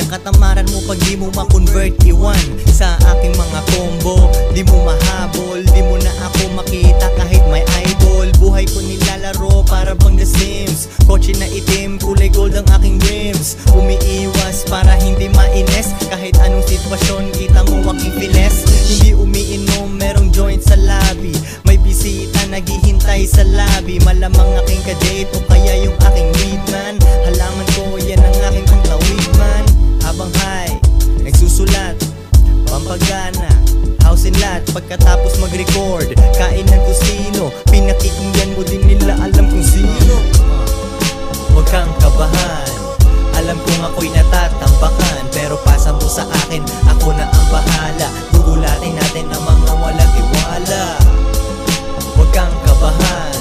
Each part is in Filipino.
katamaran mo pag di mo ma-convert, iwan sa aking mga combo. Di mo mahabol, di mo na ako makita kahit may eyeball. Buhay ko nilalaro para bang The Sims. Kotse na itim, kulay gold ang aking rims. Umiiwas para hindi mainis, kahit anong sitwasyon, kita mo aking finesse. Hindi umiinom, merong joint sa lobby. May bisita naghihintay sa lobby. Malamang aking kadate o kaya yung aking lead man. Halaman ko, yan ang aking pangtawid man. Habang high, nagsusulat, pampagana, house and lot. Pagkatapos mag-record, kain ng kusino. Pinakikinggan mo din nila, alam kung sino. Huwag kang kabahan, alam kong ako'y natatampakan. Pero pasa mo sa akin, ako na ang bahala. Gugulatin natin ang mga walang tiwala. Huwag kang kabahan,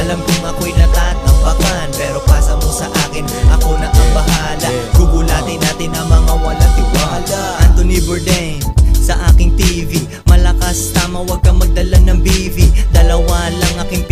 alam kong ako'y natatampakan. Pero pasa mo sa akin, ako na ang bahala. Gugulatin natin ang mga walang tiwala. Anthony Bourdain sa aking TV, malakas tama, wag kang magdala ng BV. Dalawa lang aking